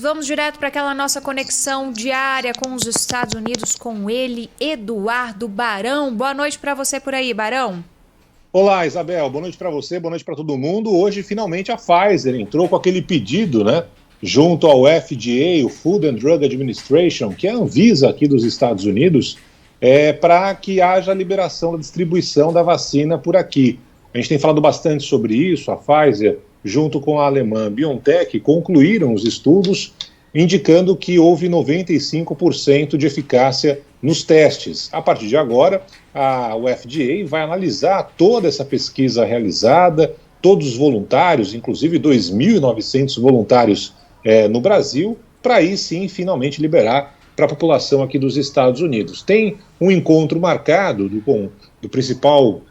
Vamos direto para aquela nossa conexão diária com os Estados Unidos, com ele, Eduardo Barão. Boa noite para você por aí, Barão. Olá, Isabel. Boa noite para você, boa noite para todo mundo. Hoje, finalmente, a Pfizer entrou com aquele pedido, né, junto ao FDA, o Food and Drug Administration, que é a Anvisa aqui dos Estados Unidos, para que haja a liberação da distribuição da vacina por aqui. A gente tem falado bastante sobre isso. A Pfizer, junto com a alemã BioNTech, concluíram os estudos indicando que houve 95% de eficácia nos testes. A partir de agora, o FDA vai analisar toda essa pesquisa realizada, todos os voluntários, inclusive 2.900 voluntários no Brasil, para aí sim finalmente liberar para a população aqui dos Estados Unidos. Tem um encontro marcado do principal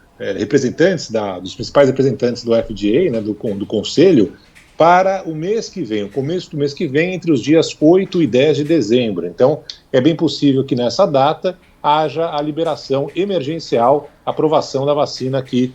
dos principais representantes do FDA, né, do Conselho, para o mês que vem, o começo do mês que vem, entre os dias 8 e 10 de dezembro. Então, é bem possível que nessa data haja a liberação emergencial, aprovação da vacina aqui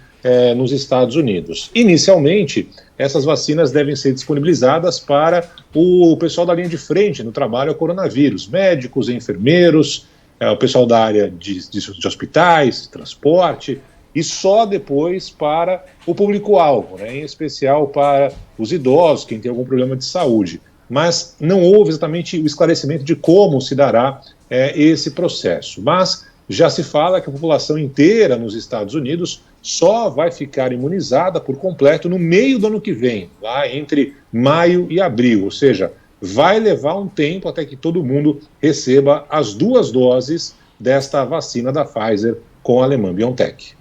nos Estados Unidos. Inicialmente, essas vacinas devem ser disponibilizadas para o pessoal da linha de frente no trabalho ao coronavírus, médicos, enfermeiros, o pessoal da área de hospitais, transporte, e só depois para o público-alvo, né, em especial para os idosos, quem tem algum problema de saúde. Mas não houve exatamente o esclarecimento de como se dará esse processo. Mas já se fala que a população inteira nos Estados Unidos só vai ficar imunizada por completo no meio do ano que vem, lá entre maio e abril, ou seja, vai levar um tempo até que todo mundo receba as 2 doses desta vacina da Pfizer com a alemã BioNTech.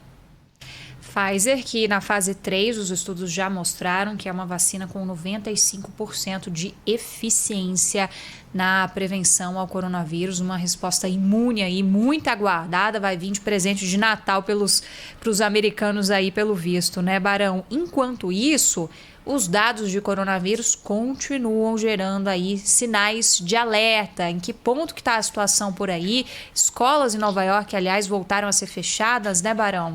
Pfizer, que na fase 3 os estudos já mostraram que é uma vacina com 95% de eficiência na prevenção ao coronavírus, uma resposta imune aí, muito aguardada, vai vir de presente de Natal para os americanos aí, pelo visto, né, Barão? Enquanto isso, os dados de coronavírus continuam gerando aí sinais de alerta. Em que ponto que está a situação por aí? Escolas em Nova York, aliás, voltaram a ser fechadas, né, Barão?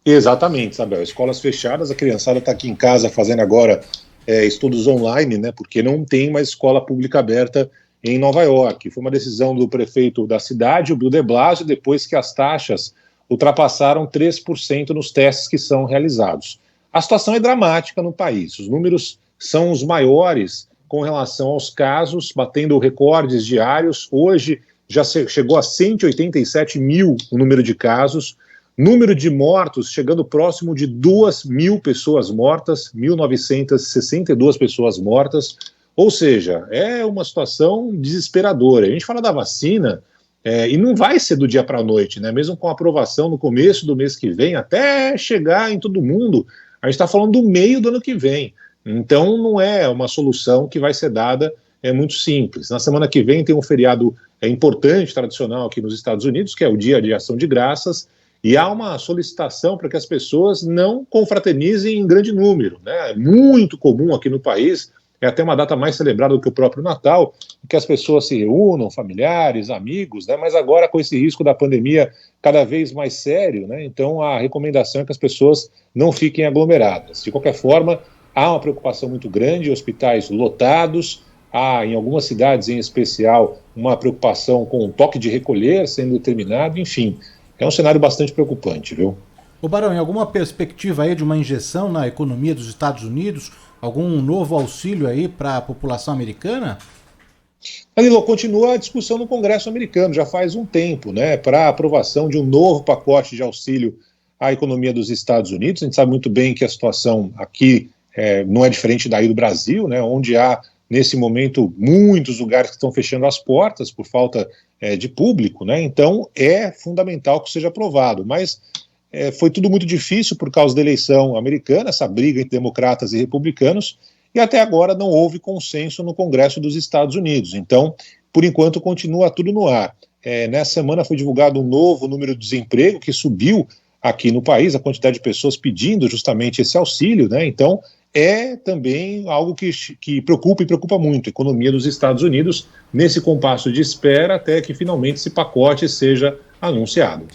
Exatamente, Isabel. Escolas fechadas, a criançada está aqui em casa fazendo agora estudos online, né? Porque não tem mais escola pública aberta em Nova York. Foi uma decisão do prefeito da cidade, o Bill de Blasio, depois que as taxas ultrapassaram 3% nos testes que são realizados. A situação é dramática no país. Os números são os maiores com relação aos casos, batendo recordes diários. Hoje já chegou a 187 mil o número de casos. Número de mortos chegando próximo de 2.000 pessoas mortas, 1.962 pessoas mortas, ou seja, é uma situação desesperadora. A gente fala da vacina e não vai ser do dia para a noite, né? Mesmo com a aprovação no começo do mês que vem, até chegar em todo mundo, a gente está falando do meio do ano que vem. Então não é uma solução que vai ser dada muito simples. Na semana que vem tem um feriado importante, tradicional aqui nos Estados Unidos, que é o Dia de Ação de Graças, e há uma solicitação para que as pessoas não confraternizem em grande número, né? É muito comum aqui no país, é até uma data mais celebrada do que o próprio Natal, que as pessoas se reúnam, familiares, amigos, né? Mas agora com esse risco da pandemia cada vez mais sério, né? Então a recomendação é que as pessoas não fiquem aglomeradas. De qualquer forma, há uma preocupação muito grande, hospitais lotados, há em algumas cidades em especial uma preocupação com o toque de recolher sendo determinado, enfim. É um cenário bastante preocupante, viu? Ô Barão, em alguma perspectiva aí de uma injeção na economia dos Estados Unidos, algum novo auxílio aí para a população americana? Danilo, continua a discussão no Congresso americano, já faz um tempo, né, para a aprovação de um novo pacote de auxílio à economia dos Estados Unidos. A gente sabe muito bem que a situação aqui não é diferente daí do Brasil, né, onde há, nesse momento, muitos lugares que estão fechando as portas por falta de público, né? Então é fundamental que seja aprovado, mas foi tudo muito difícil por causa da eleição americana, essa briga entre democratas e republicanos, e até agora não houve consenso no Congresso dos Estados Unidos. Então, por enquanto, continua tudo no ar. Nessa semana foi divulgado um novo número de desemprego que subiu aqui no país, a quantidade de pessoas pedindo justamente esse auxílio, né? Então é também algo que preocupa e preocupa muito a economia dos Estados Unidos nesse compasso de espera até que finalmente esse pacote seja anunciado.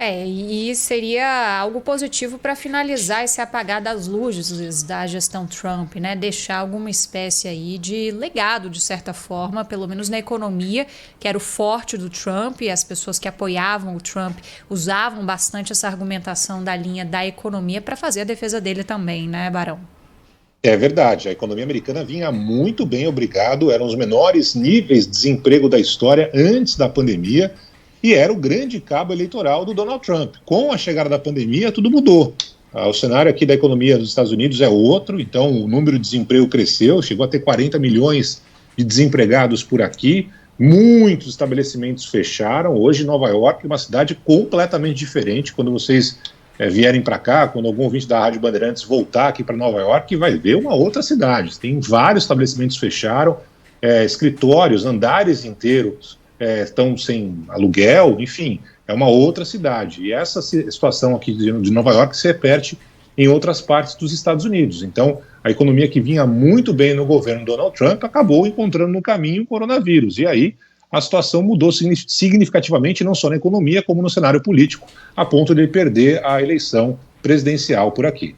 E seria algo positivo para finalizar esse apagar das luzes da gestão Trump, né? Deixar alguma espécie aí de legado, de certa forma, pelo menos na economia, que era o forte do Trump, e as pessoas que apoiavam o Trump usavam bastante essa argumentação da linha da economia para fazer a defesa dele também, né, Barão? É verdade, a economia americana vinha muito bem, obrigado, eram os menores níveis de desemprego da história antes da pandemia, e era o grande cabo eleitoral do Donald Trump. Com a chegada da pandemia, tudo mudou. O cenário aqui da economia dos Estados Unidos é outro, então o número de desemprego cresceu, chegou a ter 40 milhões de desempregados por aqui, muitos estabelecimentos fecharam. Hoje, Nova York é uma cidade completamente diferente. Quando vocês vierem para cá, quando algum ouvinte da Rádio Bandeirantes voltar aqui para Nova York, vai ver uma outra cidade. Tem vários estabelecimentos fecharam, escritórios, andares inteiros estão sem aluguel, enfim, é uma outra cidade. E essa situação aqui de Nova York se repete em outras partes dos Estados Unidos. Então, a economia que vinha muito bem no governo Donald Trump acabou encontrando no caminho o coronavírus. E aí a situação mudou significativamente, não só na economia, como no cenário político, a ponto de ele perder a eleição presidencial por aqui.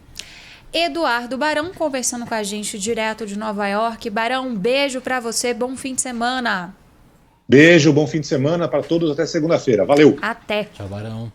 Eduardo Barão conversando com a gente direto de Nova York. Barão, um beijo para você, bom fim de semana. Beijo, bom fim de semana para todos, até segunda-feira. Valeu! Até! Tchau, Barão.